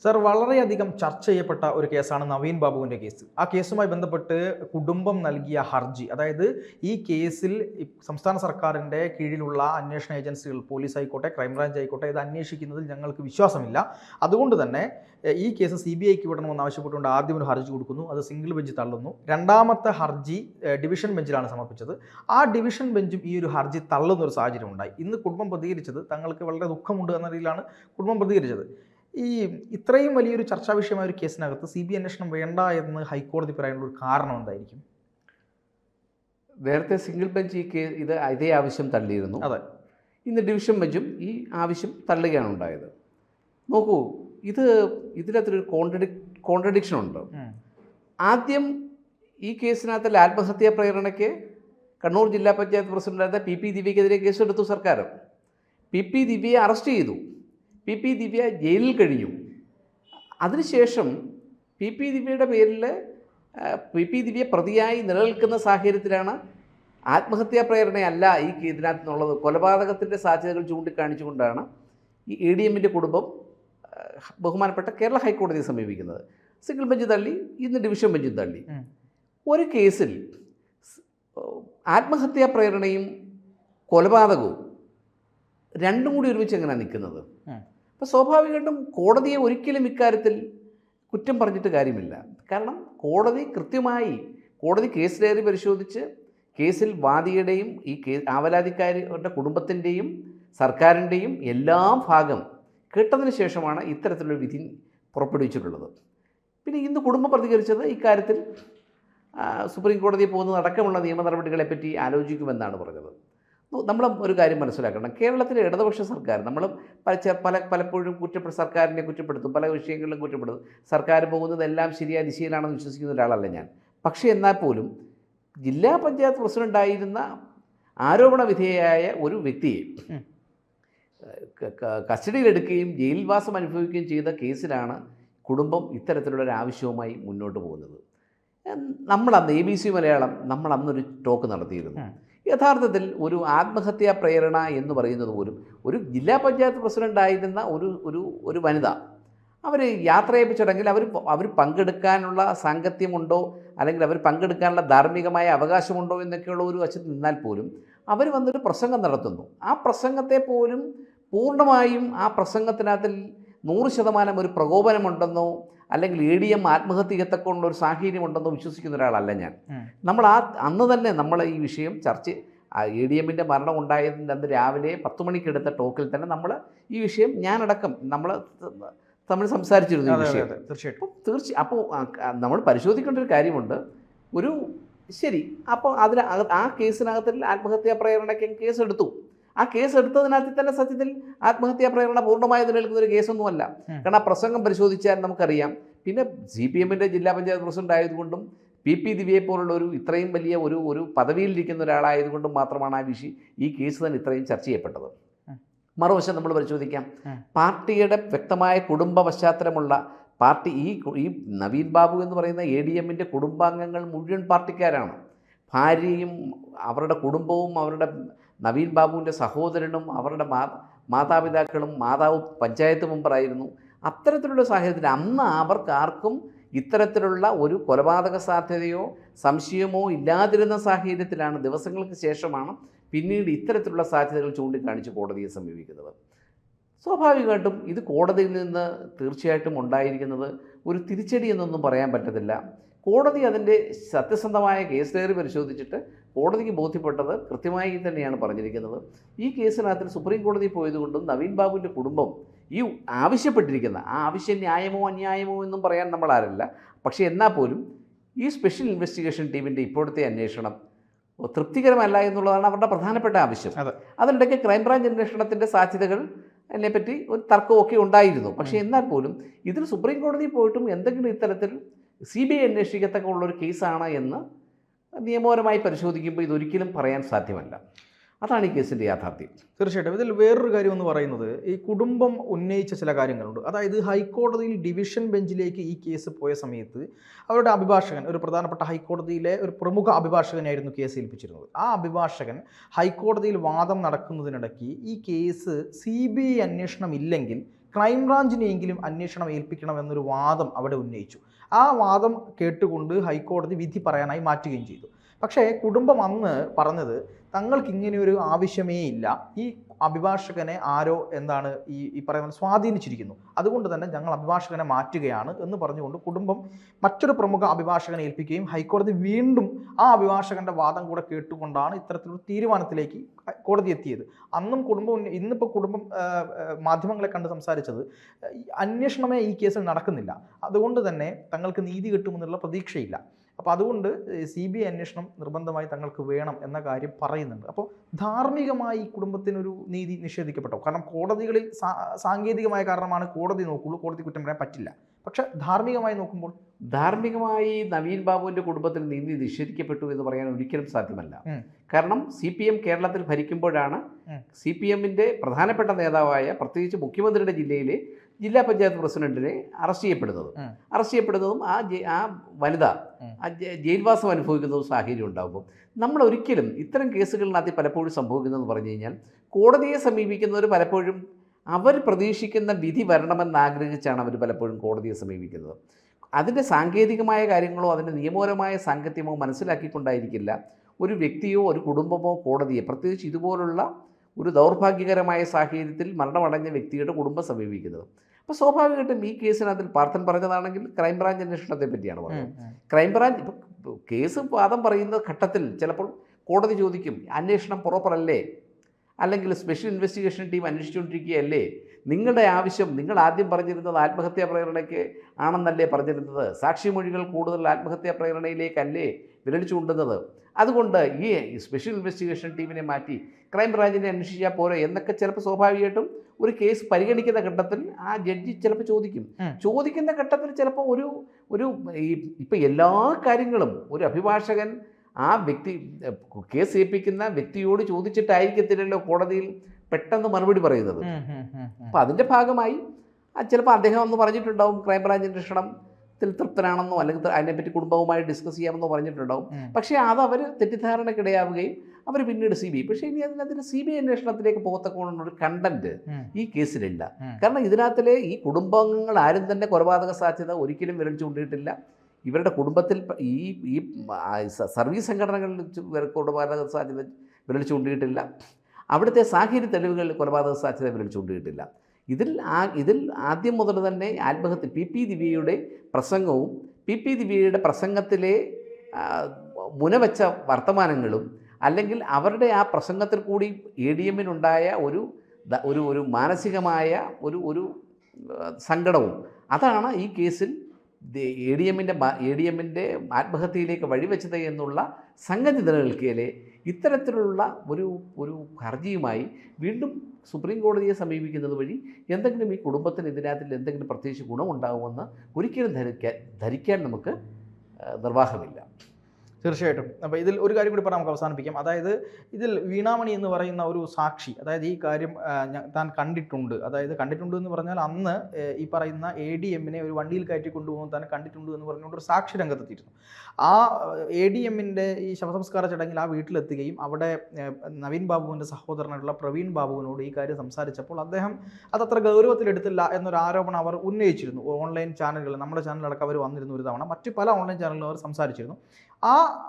Sir, വളരെയധികം ചർച്ച ചെയ്യപ്പെട്ട ഒരു കേസാണ് നവീൻ ബാബുവിൻ്റെ കേസ്. ആ കേസുമായി ബന്ധപ്പെട്ട് കുടുംബം നൽകിയ ഹർജി, അതായത് ഈ കേസിൽ സംസ്ഥാന സർക്കാരിൻ്റെ കീഴിലുള്ള അന്വേഷണ ഏജൻസികൾ, പോലീസ് ആയിക്കോട്ടെ, ക്രൈംബ്രാഞ്ച് ആയിക്കോട്ടെ, ഇത് അന്വേഷിക്കുന്നതിൽ ഞങ്ങൾക്ക് വിശ്വാസമില്ല. അതുകൊണ്ട് തന്നെ ഈ കേസ് CBIക്ക് വിടണമെന്ന് ആവശ്യപ്പെട്ടുകൊണ്ട് ആദ്യം ഒരു ഹർജി കൊടുക്കുന്നു. അത് സിംഗിൾ ബെഞ്ച് തള്ളുന്നു. രണ്ടാമത്തെ ഹർജി ഡിവിഷൻ ബെഞ്ചിലാണ് സമർപ്പിച്ചത്. ആ ഡിവിഷൻ ബെഞ്ചും ഈ ഒരു ഹർജി തള്ളുന്ന ഒരു സാഹചര്യം ഉണ്ടായി. ഇന്ന് കുടുംബം പ്രതികരിച്ചത് തങ്ങൾക്ക് വളരെ ദുഃഖമുണ്ട് എന്ന രീതിയിലാണ് കുടുംബം പ്രതികരിച്ചത്. ഇത്രയും വലിയൊരു ചർച്ചാ വിഷയമായ ഒരു കേസിനകത്ത് CBI അന്വേഷണം വേണ്ട എന്ന് ഹൈക്കോടതി പറയാനുള്ള ഒരു കാരണം എന്തായിരിക്കും? നേരത്തെ സിംഗിൾ ബെഞ്ച് ഇതേ ആവശ്യം തള്ളിയിരുന്നു. അതെ. ഇന്ന് ഡിവിഷൻ ബെഞ്ചും ഈ ആവശ്യം തള്ളുകയാണ് ഉണ്ടായത്. നോക്കൂ, ഇതിനകത്തൊരു കോൺട്രഡിക്ഷൻ ഉണ്ട്. ആദ്യം ഈ കേസിനകത്തിൽ ആത്മഹത്യാ പ്രേരണയ്ക്ക് കണ്ണൂർ ജില്ലാ പഞ്ചായത്ത് പ്രസിഡന്റായിരുന്ന PP ദിവ്യക്കെതിരെ കേസെടുത്തു സർക്കാർ. PP ദിവ്യയെ അറസ്റ്റ് ചെയ്തു. PP ദിവ്യ ജയിലിൽ കഴിഞ്ഞു. അതിനുശേഷം PP ദിവ്യയുടെ പേരിൽ PP ദിവ്യ പ്രതിയായി നിലനിൽക്കുന്ന സാഹചര്യത്തിലാണ് ആത്മഹത്യാ പ്രേരണയല്ല ഈ ഇതിനകത്തുള്ളത്, കൊലപാതകത്തിൻ്റെ സാധ്യതകൾ ചൂണ്ടിക്കാണിച്ചുകൊണ്ടാണ് ഈ ADMൻ്റെ കുടുംബം ബഹുമാനപ്പെട്ട കേരള ഹൈക്കോടതിയെ സമീപിക്കുന്നത്. സിംഗിൾ ബെഞ്ച് തള്ളി, ഇന്ന് ഡിവിഷൻ ബെഞ്ചും തള്ളി. ഒരു കേസിൽ ആത്മഹത്യാ പ്രേരണയും കൊലപാതകവും രണ്ടും കൂടി ഒരുമിച്ച് എങ്ങനെയാണ് നിൽക്കുന്നത്? അപ്പോൾ സ്വാഭാവികമായിട്ടും കോടതിയെ ഒരിക്കലും ഇക്കാര്യത്തിൽ കുറ്റം പറഞ്ഞിട്ട് കാര്യമില്ല. കാരണം കോടതി കേസ് ഡയറി പരിശോധിച്ച് കേസിൽ വാദിയുടെയും ഈ ആവലാതിക്കാരുടെ കുടുംബത്തിൻ്റെയും സർക്കാരിൻ്റെയും എല്ലാ ഭാഗം കേട്ടതിന് ശേഷമാണ് ഇത്തരത്തിലൊരു വിധി പുറപ്പെടുവിച്ചിട്ടുള്ളത്. പിന്നെ ഇന്ന് കുടുംബം പ്രതികരിച്ചത് ഇക്കാര്യത്തിൽ സുപ്രീം കോടതിയിൽ പോകുന്നതടക്കമുള്ള നിയമ നടപടികളെപ്പറ്റി ആലോചിക്കുമെന്നാണ് പറഞ്ഞത്. നമ്മൾ ഒരു കാര്യം മനസ്സിലാക്കണം, കേരളത്തിലെ ഇടതുപക്ഷ സർക്കാർ, നമ്മൾ പലപ്പോഴും സർക്കാരിനെ കുറ്റപ്പെടുത്തും, പല വിഷയങ്ങളിലും കുറ്റപ്പെടുത്തും. സർക്കാർ പോകുന്നതെല്ലാം ശരിയായ ദിശയിലാണെന്ന് വിശ്വസിക്കുന്ന ഒരാളല്ല ഞാൻ. പക്ഷേ എന്നാൽ പോലും ജില്ലാ പഞ്ചായത്ത് പ്രസിഡൻ്റായിരുന്ന ആരോപണ വിധേയയായ ഒരു വ്യക്തിയെ കസ്റ്റഡിയിലെടുക്കുകയും ജയിൽവാസം അനുഭവിക്കുകയും ചെയ്ത കേസിലാണ് കുടുംബം ഇത്തരത്തിലുള്ളൊരു ആവശ്യവുമായി മുന്നോട്ട് പോകുന്നത്. നമ്മളന്ന് ABC മലയാളം അന്നൊരു ടോക്ക് നടത്തിയിരുന്നു. യഥാർത്ഥത്തിൽ ഒരു ആത്മഹത്യാ പ്രേരണ എന്ന് പറയുന്നത് പോലും ഒരു ജില്ലാ പഞ്ചായത്ത് പ്രസിഡൻ്റായിരുന്ന ഒരു വനിത, അവർ യാത്രയപ്പിച്ചടങ്കിൽ അവർ പങ്കെടുക്കാനുള്ള സാങ്കത്യമുണ്ടോ, അല്ലെങ്കിൽ അവർ പങ്കെടുക്കാനുള്ള ധാർമ്മികമായ അവകാശമുണ്ടോ എന്നൊക്കെയുള്ള ഒരു വശത്ത് നിന്നാൽ പോലും അവർ വന്നൊരു പ്രസംഗം നടത്തുന്നു. ആ പ്രസംഗത്തെ പോലും പൂർണ്ണമായും ആ പ്രസംഗത്തിനകത്തിൽ 100% ഒരു പ്രകോപനമുണ്ടെന്നോ അല്ലെങ്കിൽ ADM ആത്മഹത്യക്കത്തക്കൊണ്ടുള്ള ഒരു സാഹചര്യമുണ്ടെന്നോ വിശ്വസിക്കുന്ന ഒരാളല്ല ഞാൻ. അന്ന് തന്നെ ഈ വിഷയം ADMൻ്റെ മരണം ഉണ്ടായതിൻ്റെ അന്ന് രാവിലെ 10 മണിക്കെടുത്ത ടോക്കിൽ തന്നെ ഈ വിഷയം ഞാനടക്കം നമ്മൾ സംസാരിച്ചിരുന്നു ഈ വിഷയം. അപ്പോൾ നമ്മൾ പരിശോധിക്കേണ്ട ഒരു കാര്യമുണ്ട്. ശരി, അപ്പോൾ ആ കേസിനകത്തിൽ ആത്മഹത്യാ പ്രേരണയ്ക്ക് കേസെടുത്തു. ആ കേസെടുത്തതിനകത്ത് തന്നെ സത്യത്തിൽ ആത്മഹത്യാ പ്രേരണ പൂർണ്ണമായി നിലനിൽക്കുന്ന ഒരു കേസൊന്നുമല്ല. കാരണം ആ പ്രസംഗം പരിശോധിച്ചാൽ നമുക്കറിയാം. പിന്നെ CPMൻ്റെ ജില്ലാ പഞ്ചായത്ത് പ്രസിഡന്റ് ആയതുകൊണ്ടും PP ദിവ്യയെ പോലുള്ള ഇത്രയും വലിയ ഒരു പദവിയിലിരിക്കുന്ന ഒരാളായതുകൊണ്ടും മാത്രമാണ് ഈ കേസ് തന്നെ ഇത്രയും ചർച്ച ചെയ്യപ്പെട്ടത്. മറുവശം നമ്മൾ പരിശോധിക്കാം. പാർട്ടിയുടെ വ്യക്തമായ കുടുംബ പശ്ചാത്തലമുള്ള പാർട്ടി, ഈ നവീൻ ബാബു എന്ന് പറയുന്ന ADMൻ്റെ കുടുംബാംഗങ്ങൾ മുഴുവൻ പാർട്ടിക്കാരാണ്. ഭാര്യയും അവരുടെ കുടുംബവും അവരുടെ നവീൻ ബാബുവിൻ്റെ സഹോദരനും അവരുടെ മാതാപിതാക്കളും, മാതാവ് പഞ്ചായത്ത് മെമ്പറായിരുന്നു. അത്തരത്തിലുള്ള സാഹചര്യത്തിൽ അന്ന് അവർക്കാർക്കും ഇത്തരത്തിലുള്ള ഒരു കൊലപാതക സാധ്യതയോ സംശയമോ ഇല്ലാതിരുന്ന സാഹചര്യത്തിലാണ്, ദിവസങ്ങൾക്ക് ശേഷമാണ് പിന്നീട് ഇത്തരത്തിലുള്ള സാധ്യതകൾ ചൂണ്ടിക്കാണിച്ച് കോടതിയെ സമീപിക്കുന്നത്. സ്വാഭാവികമായിട്ടും ഇത് കോടതിയിൽ നിന്ന് തീർച്ചയായിട്ടും ഉണ്ടായിരിക്കുന്നത് ഒരു തിരിച്ചടി എന്നൊന്നും പറയാൻ പറ്റത്തില്ല. കോടതി അതിൻ്റെ സത്യസന്ധമായ കേസ് ഡയറി പരിശോധിച്ചിട്ട് കോടതിക്ക് ബോധ്യപ്പെട്ടത് കൃത്യമായി തന്നെയാണ് പറഞ്ഞിരിക്കുന്നത്. ഈ കേസിനകത്തിൽ സുപ്രീം കോടതി പോയതുകൊണ്ടും നവീൻ ബാബുവിൻ്റെ കുടുംബം ഈ ആവശ്യപ്പെട്ടിരിക്കുന്ന ആ ആവശ്യം ന്യായമോ അന്യായമോ എന്നും പറയാൻ നമ്മൾ ആരല്ല. പക്ഷേ എന്നാൽ പോലും ഈ സ്പെഷ്യൽ ഇൻവെസ്റ്റിഗേഷൻ ടീമിൻ്റെ ഇപ്പോഴത്തെ അന്വേഷണം തൃപ്തികരമല്ല എന്നുള്ളതാണ് അവരുടെ പ്രധാനപ്പെട്ട ആവശ്യം. അതിനിടയ്ക്ക് ക്രൈംബ്രാഞ്ച് അന്വേഷണത്തിൻ്റെ സാധ്യതകൾ അതിനെപ്പറ്റി ഒരു തർക്കമൊക്കെ ഉണ്ടായിരുന്നു. പക്ഷേ എന്നാൽ പോലും ഇതിൽ സുപ്രീം കോടതിയിൽ പോയിട്ടും എന്തെങ്കിലും ഇത്തരത്തിൽ CBI അന്വേഷിക്കത്തക്ക ഉള്ളൊരു കേസാണ് എന്ന് നിയമപരമായി പരിശോധിക്കുമ്പോൾ ഇതൊരിക്കലും പറയാൻ സാധ്യമല്ല. അതാണ് ഈ കേസിൻ്റെ യാഥാർത്ഥ്യം. തീർച്ചയായിട്ടും. ഇതിൽ വേറൊരു കാര്യം എന്ന് പറയുന്നത്, ഈ കുടുംബം ഉന്നയിച്ച ചില കാര്യങ്ങളുണ്ട്. അതായത് ഹൈക്കോടതിയിൽ ഡിവിഷൻ ബെഞ്ചിലേക്ക് ഈ കേസ് പോയ സമയത്ത് അവരുടെ അഭിഭാഷകൻ, ഒരു പ്രധാനപ്പെട്ട ഹൈക്കോടതിയിലെ ഒരു പ്രമുഖ അഭിഭാഷകനായിരുന്നു കേസ് ഏൽപ്പിച്ചിരുന്നത്. ആ അഭിഭാഷകൻ ഹൈക്കോടതിയിൽ വാദം നടക്കുന്നതിനിടയ്ക്ക് ഈ കേസ് CBI അന്വേഷണം ഇല്ലെങ്കിൽ ക്രൈംബ്രാഞ്ചിനെയെങ്കിലും അന്വേഷണം ഏൽപ്പിക്കണം എന്നൊരു വാദം അവിടെ ഉന്നയിച്ചു. ആ വാദം കേട്ടുകൊണ്ട് ഹൈക്കോടതി വിധി പറയാനായി മാറ്റുകയും ചെയ്തു. പക്ഷേ കുടുംബം അന്ന് പറഞ്ഞത് തങ്ങൾക്ക് ഇങ്ങനെയൊരു ആവശ്യമേ ഇല്ല, ഈ അഭിഭാഷകനെ ആരോ ഈ പറയുന്ന സ്വാധീനിച്ചിരിക്കുന്നു, അതുകൊണ്ട് തന്നെ ഞങ്ങൾ അഭിഭാഷകനെ മാറ്റുകയാണ് എന്ന് പറഞ്ഞുകൊണ്ട് കുടുംബം മറ്റൊരു പ്രമുഖ അഭിഭാഷകനെ ഏൽപ്പിക്കുകയും ഹൈക്കോടതി വീണ്ടും ആ അഭിഭാഷകന്റെ വാദം കൂടെ കേട്ടുകൊണ്ടാണ് ഇത്തരത്തിലൊരു തീരുമാനത്തിലേക്ക് കോടതി എത്തിയത്. അന്നും ഇന്നിപ്പോൾ കുടുംബം മാധ്യമങ്ങളെ കണ്ട് സംസാരിച്ചത് അന്വേഷണമേ ഈ കേസിൽ നടക്കുന്നില്ല, അതുകൊണ്ട് തന്നെ തങ്ങൾക്ക് നീതി കിട്ടുമെന്നുള്ള പ്രതീക്ഷയില്ല. അപ്പോൾ അതുകൊണ്ട് CBI അന്വേഷണം നിർബന്ധമായി തങ്ങൾക്ക് വേണം എന്ന കാര്യം പറയുന്നുണ്ട്. അപ്പോൾ ധാർമ്മികമായി ഈ കുടുംബത്തിനൊരു നീതി നിഷേധിക്കപ്പെട്ടോ? കാരണം കോടതികളിൽ സാങ്കേതികമായ കാരണമാണ് കോടതി നോക്കുള്ളൂ, കോടതി കുറ്റം പറയാൻ പറ്റില്ല. പക്ഷെ ധാർമ്മികമായി നോക്കുമ്പോൾ ധാർമ്മികമായി നവീൻ ബാബുവിൻ്റെ കുടുംബത്തിന് നീതി നിഷേധിക്കപ്പെട്ടു എന്ന് പറയാൻ ഒരിക്കലും സാധ്യമല്ല. കാരണം CPM കേരളത്തിൽ ഭരിക്കുമ്പോഴാണ് CPMൻ്റെ പ്രധാനപ്പെട്ട നേതാവായ പ്രത്യേകിച്ച് മുഖ്യമന്ത്രിയുടെ ജില്ലാ പഞ്ചായത്ത് പ്രസിഡന്റിനെ അറസ്റ്റ് ചെയ്യപ്പെടുന്നതും ആ വനിത ജയിൽവാസം അനുഭവിക്കുന്നതും സാഹചര്യം ഉണ്ടാകുമ്പോൾ നമ്മൾ ഒരിക്കലും ഇത്തരം കേസുകളിനകത്ത് പലപ്പോഴും സംഭവിക്കുന്നതെന്ന് പറഞ്ഞു കഴിഞ്ഞാൽ കോടതിയെ സമീപിക്കുന്നവർ പലപ്പോഴും അവർ പ്രതീക്ഷിക്കുന്ന വിധി വരണമെന്നാഗ്രഹിച്ചാണ് അവർ പലപ്പോഴും കോടതിയെ സമീപിക്കുന്നത്. അതിൻ്റെ സാങ്കേതികമായ കാര്യങ്ങളോ അതിൻ്റെ നിയമപരമായ സാങ്കത്യമോ മനസ്സിലാക്കിക്കൊണ്ടായിരിക്കില്ല ഒരു വ്യക്തിയോ ഒരു കുടുംബമോ കോടതിയെ, പ്രത്യേകിച്ച് ഇതുപോലുള്ള ഒരു ദൗർഭാഗ്യകരമായ സാഹചര്യത്തിൽ മരണമടഞ്ഞ വ്യക്തിയുടെ കുടുംബം സമീപിക്കുന്നത്. അപ്പോൾ സ്വാഭാവികമായിട്ടും ഈ കേസിനകത്തിൽ പാർത്ഥൻ പറഞ്ഞതാണെങ്കിൽ ക്രൈംബ്രാഞ്ച് അന്വേഷണത്തെ പറ്റിയാണ് പറയുന്നത്. ക്രൈംബ്രാഞ്ച് ഇപ്പോൾ കേസ് വാദം പറയുന്ന ഘട്ടത്തിൽ ചിലപ്പോൾ കോടതി ചോദിക്കും, അന്വേഷണം പ്രോപ്പറല്ലേ, അല്ലെങ്കിൽ സ്പെഷ്യൽ ഇൻവെസ്റ്റിഗേഷൻ ടീം അന്വേഷിച്ചുകൊണ്ടിരിക്കുകയല്ലേ, നിങ്ങളുടെ ആവശ്യം നിങ്ങൾ ആദ്യം പറഞ്ഞിരുന്നത് ആത്മഹത്യാ പ്രേരണയ്ക്ക് ആണെന്നല്ലേ പറഞ്ഞിരുന്നത്, സാക്ഷിമൊഴികൾ കൂടുതൽ ആത്മഹത്യാ പ്രേരണയിലേക്കല്ലേ വിരൽ ചൂണ്ടുന്നത്, അതുകൊണ്ട് ഈ സ്പെഷ്യൽ ഇൻവെസ്റ്റിഗേഷൻ ടീമിനെ മാറ്റി ക്രൈംബ്രാഞ്ചിനെ അന്വേഷിച്ചാൽ പോരെ എന്നൊക്കെ ചിലപ്പോൾ സ്വാഭാവികമായിട്ടും ഒരു കേസ് പരിഗണിക്കുന്ന ഘട്ടത്തിൽ ആ ജഡ്ജി ചിലപ്പോൾ ചോദിക്കുന്ന ഘട്ടത്തിൽ ചിലപ്പോൾ ഇപ്പം എല്ലാ കാര്യങ്ങളും ഒരു അഭിഭാഷകൻ ആ വ്യക്തി കേസ് ഏൽപ്പിക്കുന്ന വ്യക്തിയോട് ചോദിച്ചിട്ടായിരിക്കത്തില്ലല്ലോ കോടതിയിൽ പെട്ടെന്ന് മറുപടി പറയുന്നത്. അപ്പം അതിൻ്റെ ഭാഗമായി ചിലപ്പോൾ അദ്ദേഹം ഒന്ന് പറഞ്ഞിട്ടുണ്ടാവും ക്രൈംബ്രാഞ്ച് അന്വേഷണത്തിൽ തൃപ്തനാണെന്നോ അല്ലെങ്കിൽ അതിനെപ്പറ്റി കുടുംബവുമായി ഡിസ്കസ് ചെയ്യാമെന്നോ പറഞ്ഞിട്ടുണ്ടാവും. പക്ഷേ അത് അവർ തെറ്റിദ്ധാരണക്കിടയാവുകയും അവർ പിന്നീട് CBI, പക്ഷേ ഇനി അതിന് CBI അന്വേഷണത്തിലേക്ക് പോകത്തക്കോണൊരു കണ്ടന്റ് ഈ കേസിലില്ല. കാരണം ഇതിനകത്തിലെ ഈ കുടുംബാംഗങ്ങൾ ആരും തന്നെ കൊലപാതക സാധ്യത ഒരിക്കലും വിരൽ ചൂണ്ടിയിട്ടില്ല. ഇവരുടെ കുടുംബത്തിൽ ഈ സർവീസ് സംഘടനകളിൽ കൊലപാതക സാധ്യത വിരൽ ചൂണ്ടിയിട്ടില്ല. അവിടുത്തെ സാഹചര്യ തെളിവുകളിൽ കൊലപാതക സാധ്യത വിരൽ ചൂണ്ടിയിട്ടില്ല. ഇതിൽ ആദ്യം മുതൽ തന്നെ ആത്മഹത്യ PP ദിവ്യയുടെ പ്രസംഗവും PP ദിവ്യയുടെ പ്രസംഗത്തിലെ മുനവെച്ച വർത്തമാനങ്ങളും അല്ലെങ്കിൽ അവരുടെ ആ പ്രസംഗത്തിൽ കൂടി ADMനുണ്ടായ ഒരു മാനസികമായ ഒരു സങ്കടവും അതാണ് ഈ കേസിൽ ADMൻ്റെ ആത്മഹത്യയിലേക്ക് വഴിവെച്ചത് എന്നുള്ള സംഗതി നിലനിൽക്കുകയിലെ ഇത്തരത്തിലുള്ള ഒരു ഹർജിയുമായി വീണ്ടും സുപ്രീം കോടതിയെ സമീപിക്കുന്നത് വഴി എന്തെങ്കിലും ഈ കുടുംബത്തിന് ഇതിനകത്തിൽ എന്തെങ്കിലും പ്രത്യേകിച്ച് ഗുണമുണ്ടാകുമെന്ന് ഒരിക്കലും ധരിക്കാൻ നമുക്ക് നിർവാഹമില്ല. തീർച്ചയായിട്ടും. അപ്പോൾ ഇതിൽ ഒരു കാര്യം കൂടി പറഞ്ഞാൽ നമുക്ക് അവസാനിപ്പിക്കാം. അതായത് ഇതിൽ വീണാമണി എന്ന് പറയുന്ന ഒരു സാക്ഷി, അതായത് ഈ കാര്യം താൻ കണ്ടിട്ടുണ്ട്, എന്ന് പറഞ്ഞാൽ അന്ന് ഈ പറയുന്ന ADMനെ ഒരു വണ്ടിയിൽ കയറ്റി കൊണ്ടുപോകും താൻ കണ്ടിട്ടുണ്ട് എന്ന് പറഞ്ഞുകൊണ്ട് ഒരു സാക്ഷി രംഗത്തെത്തിയിരുന്നു. ആ ADMൻ്റെ ഈ ശവസംസ്കാര ചടങ്ങിൽ ആ വീട്ടിലെത്തുകയും അവിടെ നവീൻ ബാബുവിൻ്റെ സഹോദരനായിട്ടുള്ള പ്രവീൺ ബാബുവിനോട് ഈ കാര്യം സംസാരിച്ചപ്പോൾ അദ്ദേഹം അതത്ര ഗൗരവത്തിലെടുത്തില്ല എന്നൊരു ആരോപണം അവർ ഉന്നയിച്ചിരുന്നു. ഓൺലൈൻ ചാനലുകൾ, നമ്മുടെ ചാനലടക്കം അവർ വന്നിരുന്നു ഒരു തവണ, മറ്റ് പല ഓൺലൈൻ ചാനലുകളും അവർ സംസാരിച്ചിരുന്നു.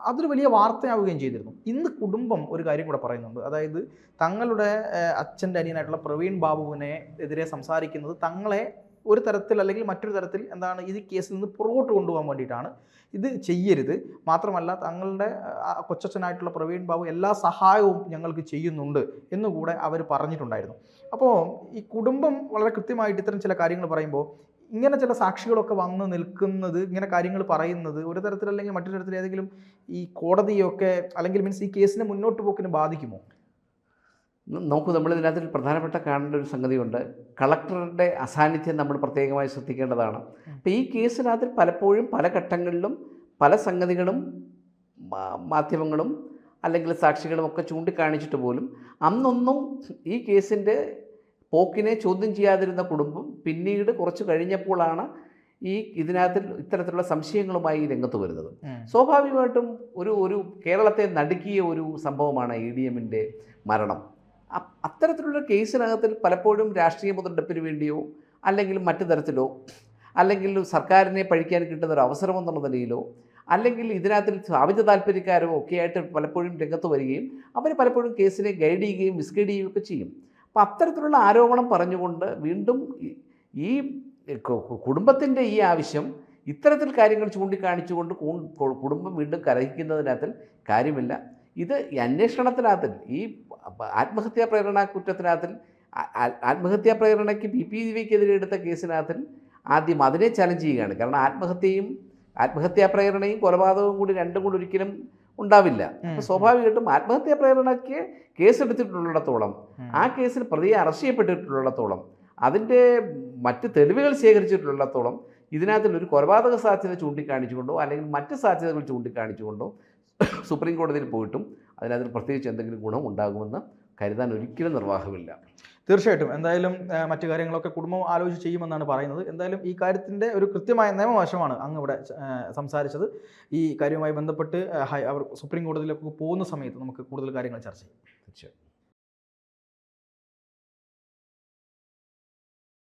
അതൊരു വലിയ വാർത്തയാവുകയും ചെയ്തിരുന്നു. ഇന്ന് കുടുംബം ഒരു കാര്യം കൂടെ പറയുന്നുണ്ട്. അതായത് തങ്ങളുടെ അച്ഛൻ്റെ അനിയനായിട്ടുള്ള പ്രവീൺ ബാബുവിനെ എതിരെ സംസാരിക്കുന്നത് തങ്ങളെ ഒരു തരത്തിൽ അല്ലെങ്കിൽ മറ്റൊരു തരത്തിൽ ഈ കേസിൽ നിന്ന് പുറകോട്ട് കൊണ്ടുപോകാൻ വേണ്ടിയിട്ടാണ്, ഇത് ചെയ്യരുത്, മാത്രമല്ല തങ്ങളുടെ കൊച്ചച്ഛനായിട്ടുള്ള പ്രവീൺ ബാബു എല്ലാ സഹായവും ഞങ്ങൾക്ക് ചെയ്യുന്നുണ്ട് എന്നുകൂടെ അവർ പറഞ്ഞിട്ടുണ്ടായിരുന്നു. അപ്പോൾ ഈ കുടുംബം വളരെ കൃത്യമായിട്ട് ഇത്തരം ചില കാര്യങ്ങൾ പറയുമ്പോൾ ഇങ്ങനെ ചില സാക്ഷികളൊക്കെ വന്ന് നിൽക്കുന്നത്, ഇങ്ങനെ കാര്യങ്ങൾ പറയുന്നത് ഒരു തരത്തിൽ അല്ലെങ്കിൽ മറ്റൊരു തരത്തിൽ ഏതെങ്കിലും ഈ കോടതിയൊക്കെ അല്ലെങ്കിൽ ഈ കേസിനെ മുന്നോട്ട് പോക്കിന് ബാധിക്കുമോ? നമുക്ക് നമ്മളിതിനകത്തിൽ പ്രധാനപ്പെട്ട കാണേണ്ട ഒരു സംഗതിയുണ്ട്. കളക്ടറുടെ അസാന്നിധ്യം നമ്മൾ പ്രത്യേകമായി ശ്രദ്ധിക്കേണ്ടതാണ്. അപ്പോൾ ഈ കേസിനകത്തിൽ പലപ്പോഴും പല ഘട്ടങ്ങളിലും പല സംഗതികളും മാധ്യമങ്ങളും അല്ലെങ്കിൽ സാക്ഷികളും ഒക്കെ ചൂണ്ടിക്കാണിച്ചിട്ട് പോലും അന്നൊന്നും ഈ കേസിൻ്റെ പോക്കിനെ ചോദ്യം ചെയ്യാതിരുന്ന കുടുംബം പിന്നീട് കുറച്ച് കഴിഞ്ഞപ്പോഴാണ് ഇതിനകത്ത് ഇത്തരത്തിലുള്ള സംശയങ്ങളുമായി രംഗത്ത് വരുന്നത്. സ്വാഭാവികമായിട്ടും ഒരു കേരളത്തെ നടുക്കിയ ഒരു സംഭവമാണ് ADMൻ്റെ മരണം. അത്തരത്തിലുള്ള കേസിനകത്തിൽ പലപ്പോഴും രാഷ്ട്രീയ മുതലെടുപ്പിന് വേണ്ടിയോ അല്ലെങ്കിൽ മറ്റു തരത്തിലോ, അല്ലെങ്കിൽ സർക്കാരിനെ പഴിക്കാൻ കിട്ടുന്ന ഒരു അവസരം എന്നുള്ള നിലയിലോ, അല്ലെങ്കിൽ ഇതിനകത്തിൽ സ്ഥാപിത താല്പര്യക്കാരോ ഒക്കെ ആയിട്ട് പലപ്പോഴും രംഗത്ത് വരികയും അവർ പലപ്പോഴും കേസിനെ ഗൈഡ് ചെയ്യുകയും മിസ്ഗൈഡ് ചെയ്യുകയും ഒക്കെ ചെയ്യും. അപ്പോൾ അത്തരത്തിലുള്ള ആരോപണം പറഞ്ഞുകൊണ്ട് വീണ്ടും ഈ കുടുംബത്തിൻ്റെ ഈ ആവശ്യം ഇത്തരത്തിൽ കാര്യങ്ങൾ ചൂണ്ടിക്കാണിച്ചുകൊണ്ട് കുടുംബം വീണ്ടും കലഹിക്കുന്നതിനകത്തിൽ കാര്യമില്ല. ഇത് ഈ അന്വേഷണത്തിനകത്തിൽ ഈ ആത്മഹത്യാ പ്രേരണ കുറ്റത്തിനകത്തിൽ ആത്മഹത്യാ പ്രേരണയ്ക്ക് PPVക്കെതിരെ എടുത്ത കേസിനകത്തിൽ ആദ്യം അതിനെ ചലഞ്ച് ചെയ്യുകയാണ്. കാരണം ആത്മഹത്യാ പ്രേരണയും കൊലപാതകവും കൂടി രണ്ടും കൂടി ഒരിക്കലും ഉണ്ടാവില്ല. അപ്പോൾ സ്വാഭാവികമായിട്ടും ആത്മഹത്യാ പ്രേരണയ്ക്ക് കേസെടുത്തിട്ടുള്ളിടത്തോളം, ആ കേസിൽ പ്രതിയെ അറസ്റ്റ് ചെയ്യപ്പെട്ടിട്ടുള്ളിടത്തോളം, അതിൻ്റെ മറ്റ് തെളിവുകൾ ശേഖരിച്ചിട്ടുള്ളിടത്തോളം ഇതിനകത്തൊരു കൊലപാതക സാധ്യത ചൂണ്ടിക്കാണിച്ചുകൊണ്ടോ അല്ലെങ്കിൽ മറ്റ് സാധ്യതകൾ ചൂണ്ടിക്കാണിച്ചുകൊണ്ടോ സുപ്രീം കോടതിയിൽ പോയിട്ടും അതിനകത്ത് പ്രത്യേകിച്ച് എന്തെങ്കിലും ഗുണം ഉണ്ടാകുമെന്ന് കരുതാൻ ഒരിക്കലും നിർവാഹമില്ല. തീർച്ചയായിട്ടും. എന്തായാലും മറ്റു കാര്യങ്ങളൊക്കെ കുടുംബം ആലോചിച്ച് ചെയ്യുമെന്നാണ് പറയുന്നത്. എന്തായാലും ഈ കാര്യത്തിൻ്റെ ഒരു കൃത്യമായ നിയമവശമാണ് അങ്ങ് ഇവിടെ സംസാരിച്ചത്. ഈ കാര്യവുമായി ബന്ധപ്പെട്ട് അവർ സുപ്രീം കോടതിയിലേക്ക് പോകുന്ന സമയത്ത് നമുക്ക് കൂടുതൽ കാര്യങ്ങൾ ചർച്ച ചെയ്യാം. തീർച്ചയായും.